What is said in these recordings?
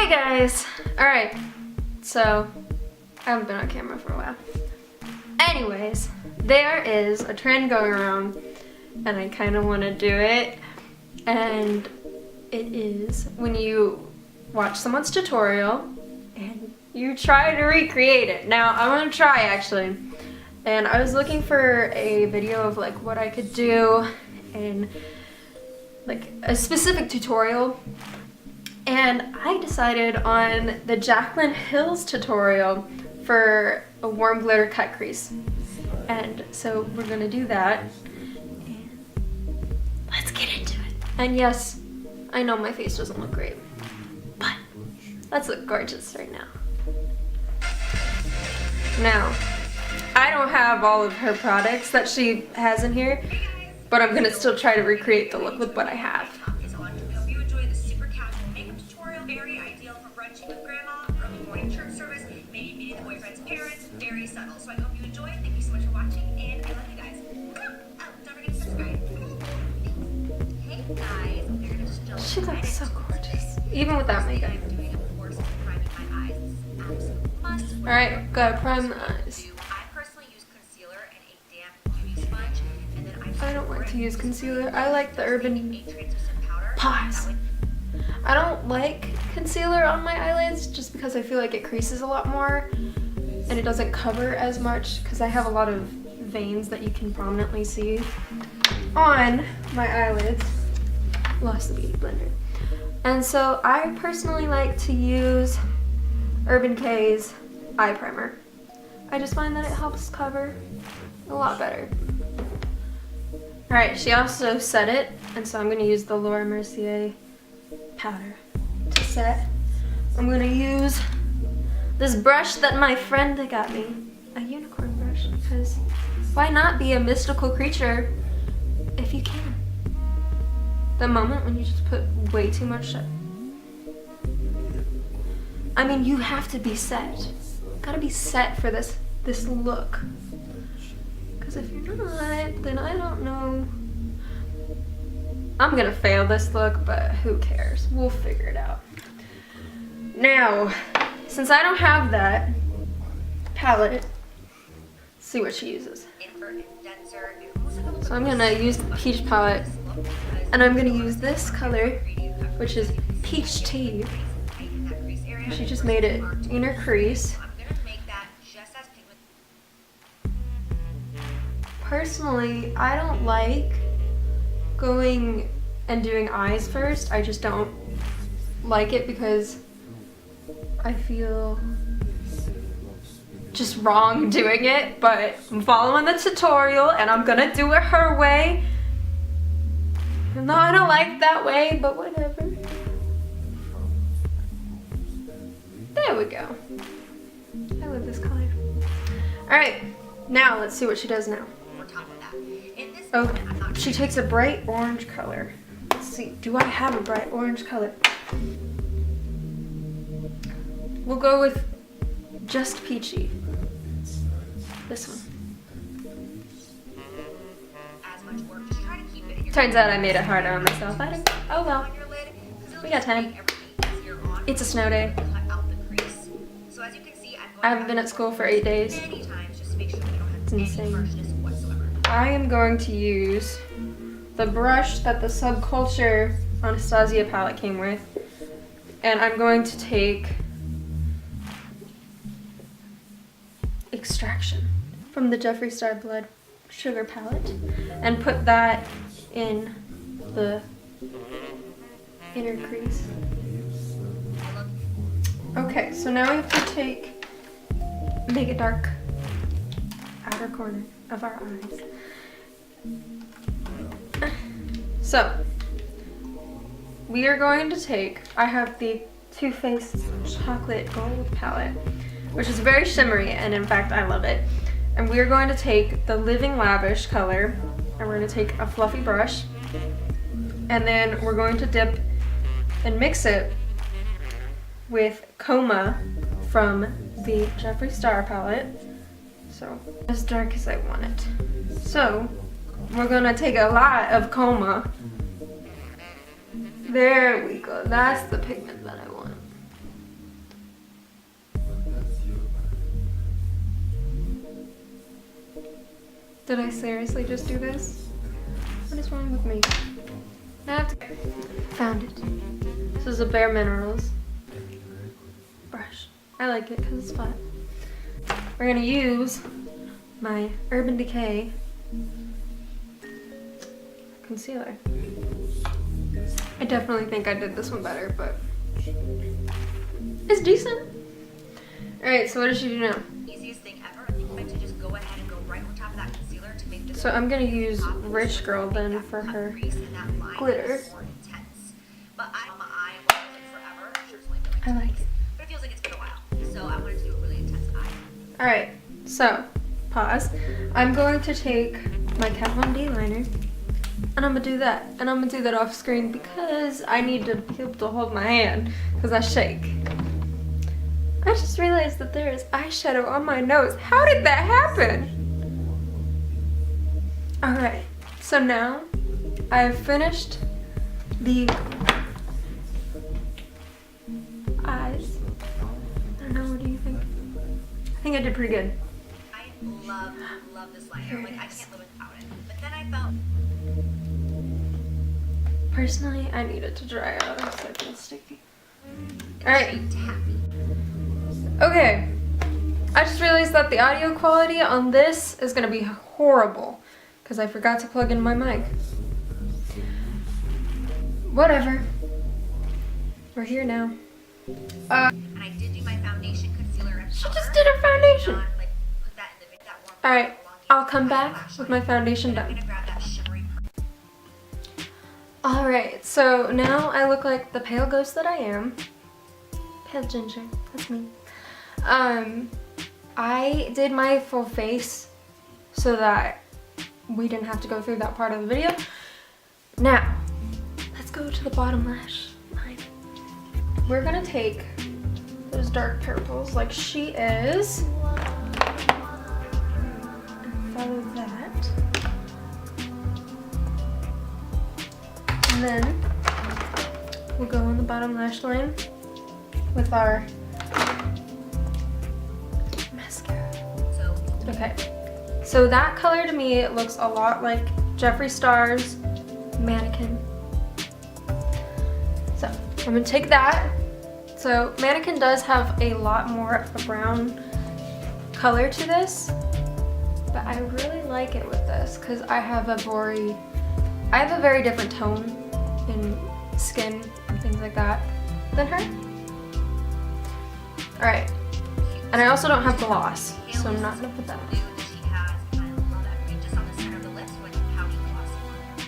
Hey guys! Alright, so I haven't been on camera for a while. Anyways, there is a trend going around and I kind of want to do it, and it is when you watch someone's tutorial and you try to recreate it. Now I'm gonna try actually, and I was looking for a video of like what I could do in like a specific tutorial, and I decided on the Jaclyn Hills tutorial for a warm glitter cut crease. And so we're gonna do that. And let's get into it. And yes, I know my face doesn't look great, but let's look gorgeous right now. Now, I don't have all of her products that she has in here, but I'm gonna still try to recreate the look with what I have. So I hope you enjoy the super casual makeup tutorial, very ideal for brunching with grandma, early morning church service, maybe meeting the boyfriend's parents, very subtle. So I hope you enjoy. Thank you so much for watching, and I love you guys. Oh, don't forget to subscribe. Hey guys, we're gonna still. She looks so gorgeous, even without makeup. I'm doing a course of priming my eyes. Absolute must. Alright, gotta prime the eyes. I personally use concealer and a damp beauty sponge, and then I don't like to use concealer. I like the Urban powder. Pause. I don't like concealer on my eyelids just because I feel like it creases a lot more and it doesn't cover as much because I have a lot of veins that you can prominently see on my eyelids. Lost the beauty blender. And so I personally like to use Urban Decay's eye primer. I just find that it helps cover a lot better. Alright, she also set it, and so I'm going to use the Mercier powder to set. I'm going to use this brush that my friend got me, a unicorn brush, because why not be a mystical creature if you can? The moment when you just put way too much, I mean, you have to be set. Gotta be set for this look. Because if you're not, then I don't know. I'm gonna fail this look, but who cares? We'll figure it out. Now, since I don't have that palette, let's see what she uses. So I'm gonna use the peach palette, and I'm gonna use this color, which is Peach Tea. She just made it inner crease. Personally, I don't like going and doing eyes first. I just don't like it because I feel just wrong doing it, but I'm following the tutorial and I'm gonna do it her way. Even though I don't like that way, but whatever. There we go. I love this color. Alright, now let's see what she does now. Oh, she takes a bright orange color. Let's see, do I have a bright orange color? We'll go with just peachy. This one. Turns out I made it harder on myself. Oh well. We got time. It's a snow day. I haven't been at school for 8 days. It's insane. I am going to use the brush that the Subculture Anastasia palette came with, and I'm going to take Extraction from the Jeffree Star Blood Sugar palette and put that in the inner crease. Okay, so now we have to make a dark outer corner of our eyes. So, we are going to take, I have the Too Faced Chocolate Gold palette, which is very shimmery, and in fact I love it. And we are going to take the Living Lavish color, and we're going to take a fluffy brush, and then we're going to dip and mix it with Coma from the Jeffree Star palette. So, as dark as I want it. So, we're gonna take a lot of Coma. There we go. That's the pigment that I want. Did I seriously just do this? What is wrong with me? I have to... Found it. This is a Bare Minerals brush. I like it because it's flat. We're gonna use my Urban Decay concealer. I definitely think I did this one better, but it's decent. Alright, so what does she do now? Easiest thing ever. I think I'm going to just go ahead and go right on top of that concealer to make this. So I'm gonna use Rich Girl then for her glitter. But my eye wasn't forever. Sure, it's only been like I like it. but it feels like it's been a while. So I wanted to do a really intense eye. Alright, so pause. I'm going to take my Kat Von D liner and I'm gonna do that. And I'm gonna do that off screen because I need to be able to hold my hand because I shake. I just realized that there is eyeshadow on my nose. How did that happen? Alright, so now I've finished the eyes. I don't know, what do you think? I think I did pretty good. I love this liner. Like, I can't live without it. But then I felt... Personally, I need it to dry out. I'm so feel sticky. Alright. Okay. I just realized that the audio quality on this is going to be horrible because I forgot to plug in my mic. Whatever. We're here now. And I did do my foundation, concealer, and She powder. just did her foundation. Like, put that in the, that warm Alright, I'll come back with my foundation I'm done. gonna grab that shimmery. Alright, so now I look like the pale ghost that I am. Pale ginger, that's me. I did my full face so that we didn't have to go through that part of the video. Now, let's go to the bottom lash line. We're gonna take those dark purples like she is and follow that. And then we'll go on the bottom lash line with our mascara. Okay, so that color to me, it looks a lot like Jeffree Star's Mannequin. So I'm gonna take that. So Mannequin does have a lot more of a brown color to this, but I really like it with this because I have a very different tone in skin and things like that than her. All right, and I also don't have gloss, so I'm not gonna put that on.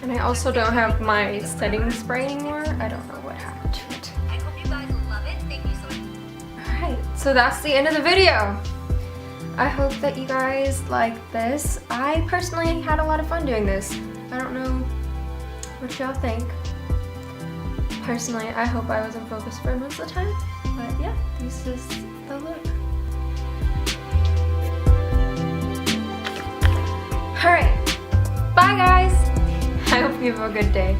And I also don't have my setting spray anymore. I don't know what happened to it. I hope you guys love it. Thank you so much. Alright, so that's the end of the video. I hope that you guys like this. I personally had a lot of fun doing this. I don't know what y'all think. Personally, I hope I was in focus for most of the time. But yeah, this is the look. Alright, bye guys! I hope you have a good day.